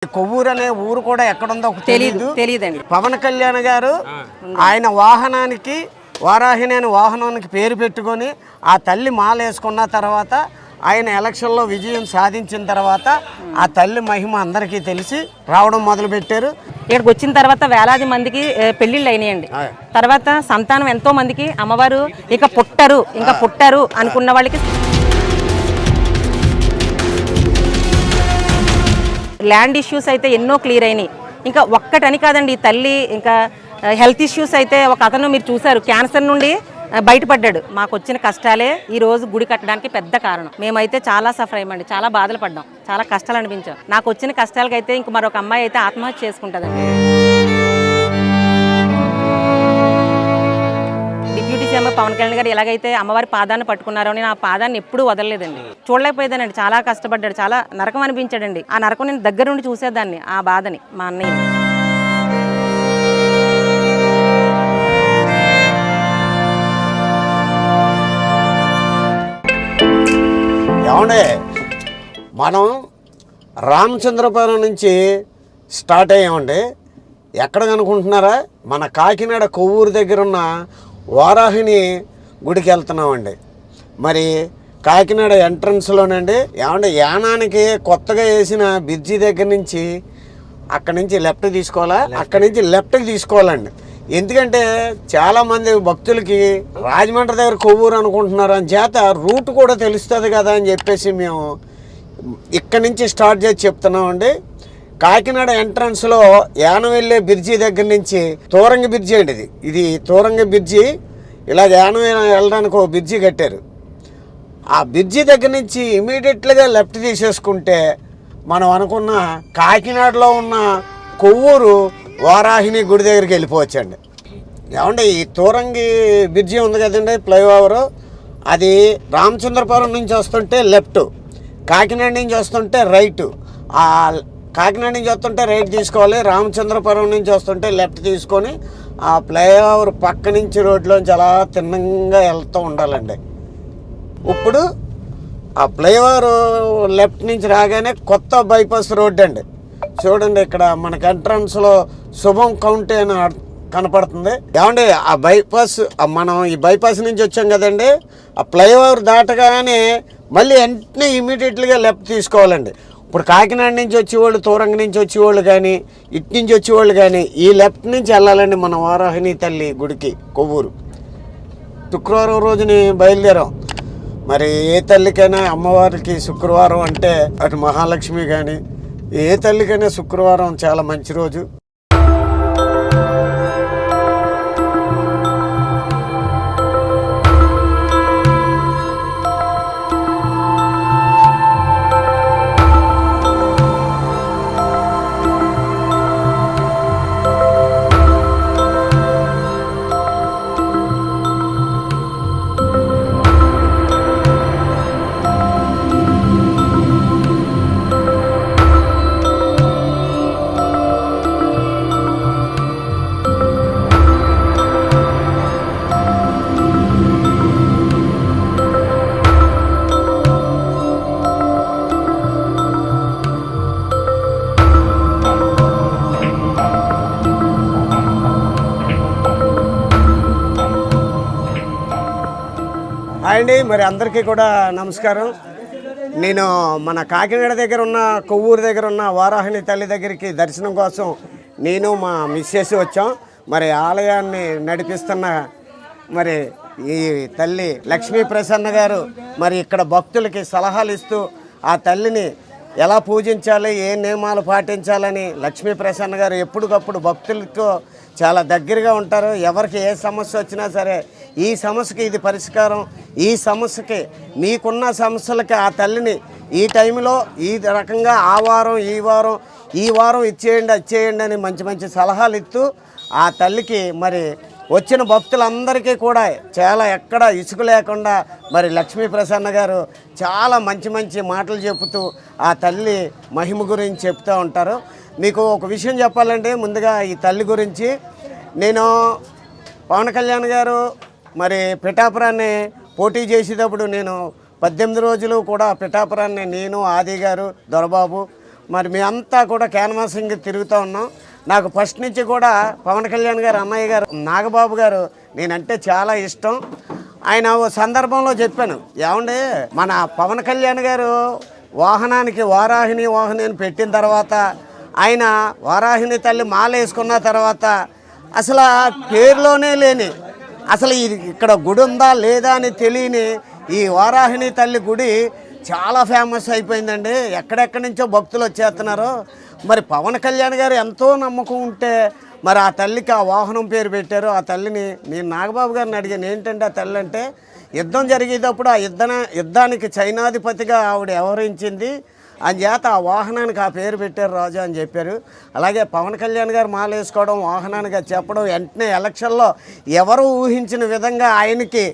కొవ్వూరు అనే ఊరు కూడా ఎక్కడుందో తెలియదండి. పవన్ కళ్యాణ్ గారు ఆయన వాహనానికి వారాహిని అనే వాహనానికి పేరు పెట్టుకొని ఆ తల్లి మాల వేసుకున్న తర్వాత ఆయన ఎలక్షన్లో విజయం సాధించిన తర్వాత ఆ తల్లి మహిమ అందరికీ తెలిసి రావడం మొదలుపెట్టారు. ఇక్కడికి వచ్చిన తర్వాత వేలాది మందికి పెళ్లిళ్ళు అయినాయండి. తర్వాత సంతానం ఎంతో మందికి అమ్మవారు ఇంకా పుట్టరు అనుకున్న వాళ్ళకి ల్యాండ్ ఇష్యూస్ అయితే ఎన్నో క్లియర్ అయినాయి. ఇంకా ఒక్కటని కాదండి, ఈ తల్లి ఇంకా హెల్త్ ఇష్యూస్ అయితే ఒక అతను మీరు చూసారు, క్యాన్సర్ నుండి బయటపడ్డాడు. మాకు వచ్చిన కష్టాలే ఈ రోజు గుడి కట్టడానికి పెద్ద కారణం. మేమైతే చాలా సఫర్ అయ్యామండి, చాలా బాధలు పడ్డాం, చాలా కష్టాలు అనిపించాం. నాకు వచ్చిన కష్టాలకైతే ఇంక మరొక అమ్మాయి అయితే ఆత్మహత్య చేసుకుంటుందండి. డిప్యూటీ సీఎం పవన్ కళ్యాణ్ గారు ఎలాగైతే అమ్మవారి పాదాన్ని పట్టుకున్నారో నేను ఆ పాదాన్ని ఎప్పుడూ వదలలేదండి. చూడలేకపోయేదానండి, చాలా కష్టపడ్డాడు, చాలా నరకం అనిపించాడండి. ఆ నరకం నేను దగ్గర నుండి చూసేదాన్ని, ఆ బాధని మా అన్నయ్య. ఏమండే, మనం రామచంద్రపురం నుంచి స్టార్ట్ అయ్యామండి. ఎక్కడ కనుకుంటున్నారా? మన కాకినాడ కొవ్వూరు దగ్గర ఉన్న వారాహిని గుడికి వెళ్తున్నామండి. మరి కాకినాడ ఎంట్రన్స్లోనండి ఏమంటే యానానికి కొత్తగా వేసిన బ్రిడ్జి దగ్గర నుంచి అక్కడి నుంచి లెఫ్ట్ తీసుకోవాలా, అక్కడి నుంచి లెఫ్ట్కి తీసుకోవాలండి. ఎందుకంటే చాలామంది భక్తులకి రాజమండ్రి దగ్గర కొవ్వూరు అనుకుంటున్నారు, అని చేత రూట్ కూడా తెలుస్తుంది కదా అని చెప్పేసి మేము ఇక్కడి నుంచి స్టార్ట్ చేసి చెప్తున్నామండి. కాకినాడ ఎంట్రన్స్లో యానం వెళ్ళే బ్రిడ్జి దగ్గర నుంచి తోరంగి బ్రిడ్జి అండి, ఇది తోరంగి బ్రిడ్జి. ఇలా యానం వెళ్ళడానికి ఒక బ్రిడ్జి కట్టారు. ఆ బ్రిడ్జి దగ్గర నుంచి ఇమీడియట్గా లెఫ్ట్ తీసేసుకుంటే మనం అనుకున్న కాకినాడలో ఉన్న కొవ్వూరు వారాహిని గుడి దగ్గరికి వెళ్ళిపోవచ్చండి. ఏమంటే ఈ తోరంగి బ్రిడ్జి ఉంది కదండి, ఫ్లైఓవరు, అది రామచంద్రపురం నుంచి వస్తుంటే లెఫ్ట్, కాకినాడ నుంచి వస్తుంటే రైట్. ఆ కాకినాడ నుంచి వస్తుంటే రైట్ తీసుకోవాలి, రామచంద్రపురం నుంచి వస్తుంటే లెఫ్ట్ తీసుకొని ఆ ఫ్లైఓవర్ పక్క నుంచి రోడ్లోంచి అలా తిన్నంగా వెళ్తూ ఉండాలండి. ఇప్పుడు ఆ ఫ్లైఓవర్ లెఫ్ట్ నుంచి రాగానే కొత్త బైపాస్ రోడ్ అండి. చూడండి, ఇక్కడ మనకి ఎంట్రన్స్లో శుభం కౌంటీ అని కనపడుతుంది. ఏమండి ఆ బైపాస్, మనం ఈ బైపాస్ నుంచి వచ్చాం కదండి, ఆ ఫ్లైఓవర్ దాటగానే మళ్ళీ వెంటనే ఇమీడియట్గా లెఫ్ట్ తీసుకోవాలండి. ఇప్పుడు కాకినాడ నుంచి వచ్చేవాళ్ళు, తోరంగి నుంచి వచ్చేవాళ్ళు కానీ, ఇటు నుంచి వచ్చేవాళ్ళు కానీ ఈ లెఫ్ట్ నుంచి వెళ్ళాలండి మన వారాహిని తల్లి గుడికి కొవ్వూరు. శుక్రవారం రోజుని బయలుదేరాం. మరి ఏ తల్లికైనా అమ్మవారికి శుక్రవారం అంటే అటు మహాలక్ష్మి కానీ ఏ తల్లికైనా శుక్రవారం చాలా మంచి రోజు. అండి, మరి అందరికీ కూడా నమస్కారం. నేను మన కాకినాడ దగ్గర ఉన్న కొవ్వూరు దగ్గర ఉన్న వారాహిని తల్లి దగ్గరికి దర్శనం కోసం నేను మా మిస్సెస్ వచ్చాం. మరి ఆలయాన్ని నడిపిస్తున్న మరి ఈ తల్లి లక్ష్మీ ప్రసన్న గారు మరి ఇక్కడ భక్తులకి సలహాలు ఇస్తూ ఆ తల్లిని ఎలా పూజించాలి, ఏ నియమాలు పాటించాలని లక్ష్మీ ప్రసన్న గారు ఎప్పటికప్పుడు భక్తులతో చాలా దగ్గరగా ఉంటారు. ఎవరికి ఏ సమస్య వచ్చినా సరే ఈ సమస్యకి ఇది పరిష్కారం, ఈ సమస్యకి మీకున్న సమస్యలకి ఆ తల్లిని ఈ టైంలో ఈ రకంగా ఆ వారం ఈ వారం ఇచ్చేయండి వచ్చేయండి అని మంచి మంచి సలహాలు ఇస్తూ ఆ తల్లికి మరి వచ్చిన భక్తులందరికీ కూడా చాలా ఎక్కడ ఇసుక లేకుండా మరి లక్ష్మీ ప్రసన్న గారు చాలా మంచి మంచి మాటలు చెబుతూ ఆ తల్లి మహిమ గురించి చెప్తూ ఉంటారు. మీకు ఒక విషయం చెప్పాలంటే ముందుగా ఈ తల్లి గురించి నేను పవన్ కళ్యాణ్ గారు మరి పిఠాపురాన్ని పోటీ చేసేటప్పుడు నేను 18 రోజులు కూడా పిఠాపురాన్ని నేను, ఆది గారు, దొరబాబు మరి మేమంతా కూడా క్యాన్వాసింగ్ తిరుగుతూ ఉన్నాం. నాకు ఫస్ట్ నుంచి కూడా పవన్ కళ్యాణ్ గారు అన్నయ్య గారు నాగబాబు గారు నేనంటే చాలా ఇష్టం. ఆయన ఓ సందర్భంలో చెప్పాను, ఏమండి మన పవన్ కళ్యాణ్ గారు వాహనానికి వారాహిని అని పెట్టిన తర్వాత, ఆయన వారాహిని తల్లి మాల వేసుకున్న తర్వాత అసలు ఆ పేరులోనే లేని, అసలు ఇక్కడ గుడి ఉందా లేదా అని తెలియని ఈ వారాహిని తల్లి గుడి చాలా ఫేమస్ అయిపోయిందండి. ఎక్కడెక్కడి నుంచో భక్తులు వచ్చేస్తున్నారు. మరి పవన్ కళ్యాణ్ గారు ఎంతో నమ్మకం ఉంటే మరి ఆ తల్లికి ఆ వాహనం పేరు పెట్టారు. ఆ తల్లిని నేను నాగబాబు గారిని అడిగాను, ఏంటంటే ఆ తల్లి అంటే యుద్ధం జరిగేటప్పుడు ఆ యుద్ధానికి చైనాధిపతిగా ఆవిడ వ్యవహరించింది, అందుచేత ఆ వాహనానికి ఆ పేరు పెట్టారు రాజు అని చెప్పారు. అలాగే పవన్ కళ్యాణ్ గారు మాల వేసుకోవడం, వాహనానికి చెప్పడం, వెంటనే ఎలక్షన్లో ఎవరు ఊహించిన విధంగా ఆయనకి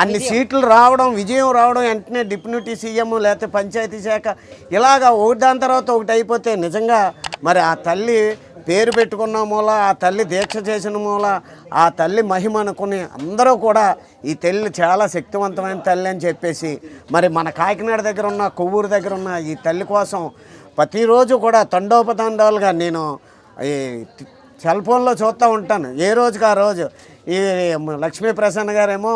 అన్ని సీట్లు రావడం, విజయం రావడం, వెంటనే డిప్యూటీ సీఎం లేకపోతే పంచాయతీ శాఖ ఇలాగా ఒకటి దాని తర్వాత ఒకటి అయిపోతే నిజంగా మరి ఆ తల్లి పేరు పెట్టుకున్న మూల, ఆ తల్లి దీక్ష చేసిన మూల, ఆ తల్లి మహిమ అనుకుని అందరూ కూడా ఈ తల్లి చాలా శక్తివంతమైన తల్లి అని చెప్పేసి మరి మన కాకినాడ దగ్గర ఉన్న, కొవ్వూరు దగ్గర ఉన్న ఈ తల్లి కోసం ప్రతిరోజు కూడా తండోపతండాలుగా నేను ఈ సెల్ ఫోన్లో చూస్తూ ఉంటాను. ఏ రోజుకి ఆ రోజు ఈ లక్ష్మీ ప్రసన్న గారేమో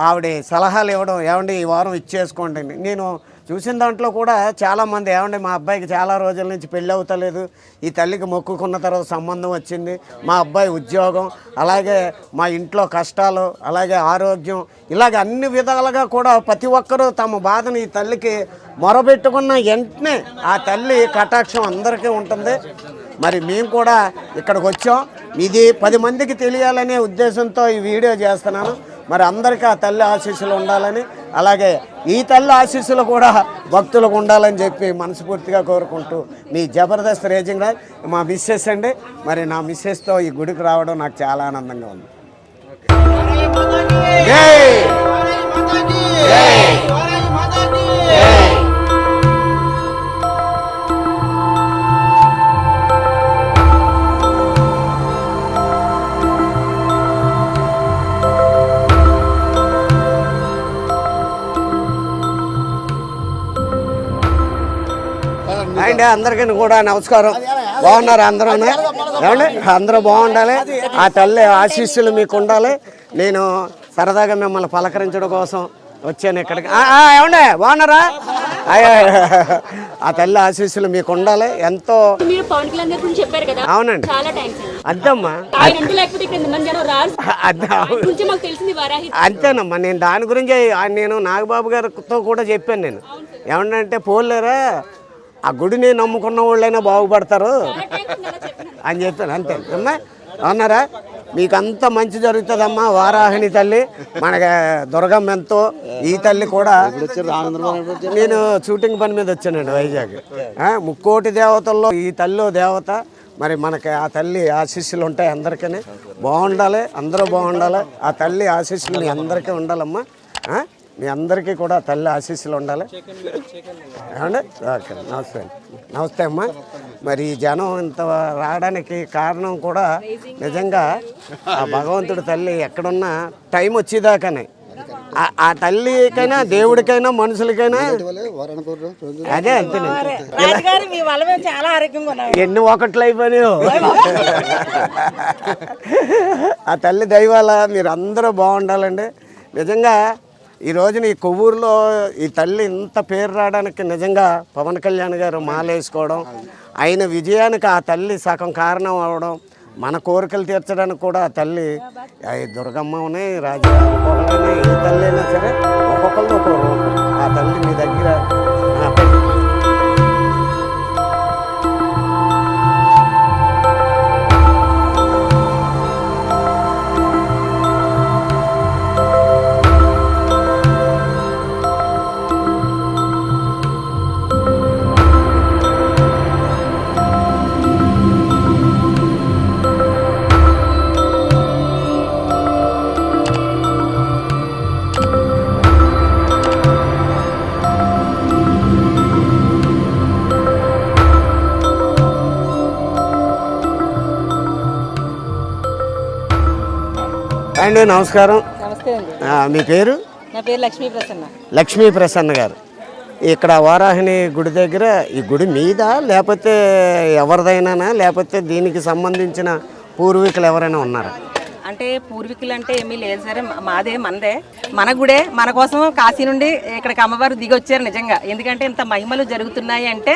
ఆవిడ సలహాలు ఇవ్వడం, ఏమండి ఈ వారం ఇచ్చేసుకోండి. నేను చూసిన దాంట్లో కూడా చాలామంది, ఏమండి మా అబ్బాయికి చాలా రోజుల నుంచి పెళ్ళి అవుతలేదు, ఈ తల్లికి మొక్కుకున్న తర్వాత సంబంధం వచ్చింది, మా అబ్బాయి ఉద్యోగం, అలాగే మా ఇంట్లో కష్టాలు, అలాగే ఆరోగ్యం, ఇలాగ అన్ని విధాలుగా కూడా ప్రతి ఒక్కరూ తమ బాధను ఈ తల్లికి మొరబెట్టుకున్న వెంటనే ఆ తల్లి కటాక్షం అందరికీ ఉంటుంది. మరి మేము కూడా ఇక్కడికి వచ్చాం, ఇది 10 మందికి తెలియాలనే ఉద్దేశంతో ఈ వీడియో చేస్తున్నాను. మరి అందరికీ ఆ తల్లి ఆశీస్సులు ఉండాలని, అలాగే ఈ తల్లి ఆశీస్సులు కూడా భక్తులకు ఉండాలని చెప్పి మనస్ఫూర్తిగా కోరుకుంటూ మీ జబర్దస్త్ రేజింగ్ రాజ్ మా మిస్సెస్ అండి. మరి నా మిస్సెస్తో ఈ గుడికి రావడం నాకు చాలా ఆనందంగా ఉంది. అండి అందరికీ కూడా నమస్కారం. బాగున్నారు అందరూ? ఏమండి అందరూ బాగుండాలి, ఆ తల్లి ఆశీస్సులు మీకు ఉండాలి. నేను సరదాగా మిమ్మల్ని పలకరించడం కోసం వచ్చాను ఇక్కడికి. ఏమండి బాగున్నారా? ఆ తల్లి ఆశీస్సులు మీకు ఉండాలి. ఎంతో అవునండి, అంతేమ్మా, అంతేనమ్మా. నేను దాని గురించి నేను నాగబాబు గారితో కూడా చెప్పాను. నేను ఏమంటే పోలేరా, ఆ గుడిని నమ్ముకున్న వాళ్ళైనా బాగుపడతారు అని చెప్పాను. అంతే అమ్మా, అన్నారా? మీకు అంత మంచి జరుగుతుందమ్మా. వారాహిని తల్లి మనకి దుర్గమ్మ ఎంతో, ఈ తల్లి కూడా. నేను షూటింగ్ పని మీద వచ్చానండి వైజాగ్. 3 దేవతల్లో ఈ తల్లి దేవత. మరి మనకి ఆ తల్లి ఆశీస్సులు ఉంటాయి అందరికీ. బాగుండాలి, అందరూ బాగుండాలి. ఆ తల్లి ఆశీస్సులు మీ అందరికీ ఉండాలమ్మా. మీ అందరికీ కూడా తల్లి ఆశీస్సులు ఉండాలి. ఏమండి? ఓకే, నమస్తే. నమస్తే అమ్మా. మరి ఈ జనం ఇంత రావడానికి కారణం కూడా నిజంగా ఆ భగవంతుడి తల్లి ఎక్కడున్నా టైం వచ్చేదాకానే ఆ తల్లికైనా, దేవుడికైనా, మనుషులకైనా అదే అంతేనండి. ఎన్ని ఒకట్లు అయిపోయాయో ఆ తల్లి దైవాల మీరు అందరూ బాగుండాలండి. నిజంగా ఈ రోజున ఈ కొవ్వూరులో ఈ తల్లి ఇంత పేరు రావడానికి నిజంగా పవన్ కళ్యాణ్ గారు మాలేసుకోవడం, ఆయన విజయానికి ఆ తల్లి సగం కారణం అవడం, మన కోరికలు తీర్చడానికి కూడా ఆ తల్లి దుర్గమ్మని, రాజా ఏ తల్లి అయినా సరే ఒక్కొక్కరిని ఒక్కొక్క రూపం. ఆ తల్లి మీ దగ్గర అండి. నమస్కారం. నమస్తే అండి. మీ పేరు? నా పేరు లక్ష్మీ ప్రసన్న. లక్ష్మీ ప్రసన్న గారు ఇక్కడ వారాహిని గుడి దగ్గర ఈ గుడి మీద లేకపోతే ఎవరిదైనా లేకపోతే దీనికి సంబంధించిన పూర్వీకులు ఎవరైనా ఉన్నారా? అంటే పూర్వీకులు అంటే ఏమీ లేదు సరే, మాదే మనదే, మన గుడే, మన కోసం కాశీ నుండి ఇక్కడికి అమ్మవారు దిగి వచ్చారు నిజంగా. ఎందుకంటే ఇంత మహిమలు జరుగుతున్నాయి అంటే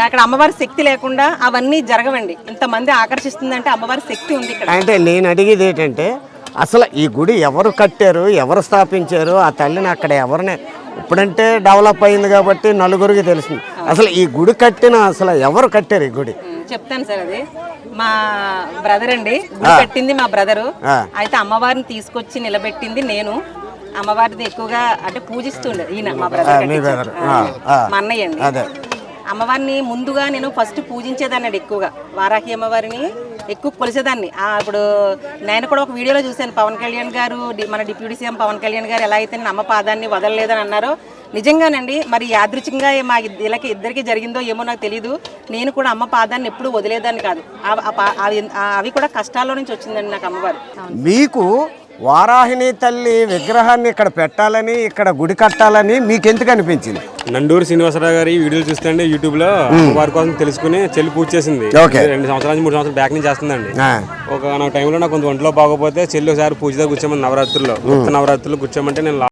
అక్కడ అమ్మవారి శక్తి లేకుండా అవన్నీ జరగవండి. ఇంతమంది ఆకర్షిస్తుందంటే అమ్మవారి శక్తి ఉంది ఇక్కడ. అంటే నేను అడిగేది ఏంటంటే అసలు ఈ గుడి ఎవరు కట్టారు, ఎవరు స్థాపించారు, ఆ తల్లిని అక్కడ ఎవరిని, ఇప్పుడంటే డెవలప్ అయింది కాబట్టి నలుగురికి తెలుస్తుంది. అసలు ఈ గుడి కట్టిన అసలు ఎవరు కట్టారు ఈ గుడి? చెప్తాను సార్. అది మా బ్రదర్ అండి, గుడి కట్టింది మా బ్రదరు. అయితే అమ్మవారిని తీసుకొచ్చి నిలబెట్టింది నేను. అమ్మవారిని ఎక్కువగా అంటే పూజిస్తుండే ఈయన మా బ్రదర్, మా అన్నయ్య అండి. అమ్మవారిని ముందుగా నేను ఫస్ట్ పూజించేదాన్ని ఎక్కువగా, వారాహి అమ్మవారిని ఎక్కువ కొలిసేదాన్ని. ఇప్పుడు నేను కూడా ఒక వీడియోలో చూశాను, పవన్ కళ్యాణ్ గారు, మన డిప్యూటీ సీఎం పవన్ కళ్యాణ్ గారు ఎలా అయితే అమ్మ పాదాన్ని వదలలేదని అన్నారో, నిజంగానండి. మరి యాదృచ్ఛికంగా మా ఇద్దరికి జరిగిందో ఏమో నాకు తెలియదు. నేను కూడా అమ్మ పాదాన్ని ఎప్పుడు వదిలేదాన్ని కాదు. అవి కూడా కష్టాల్లో నుంచి వచ్చిందండి నాకు అమ్మవారు. మీకు వారాహిని తల్లి విగ్రహాన్ని ఇక్కడ పెట్టాలని, ఇక్కడ గుడి కట్టాలని మీకు ఎందుకు అనిపించింది? నండూరు శ్రీనివాసరావు గారి వీడియోలు చూస్తే యూట్యూబ్ లో వారి కోసం తెలుసుకుని చెల్లి పూజ చేసింది. 2 సంవత్సరాల నుంచి 3 సంవత్సరాల బ్యాక్ నుంచి చేస్తుందండి. ఒక నా టైంలో నాకు కొంత ఒంట్లో బాగోపోతే చెల్లి ఒకసారి పూజ కూర్చోమని నవరాత్రుల్లో, నవరాత్రులు కూర్చోమంటే నేను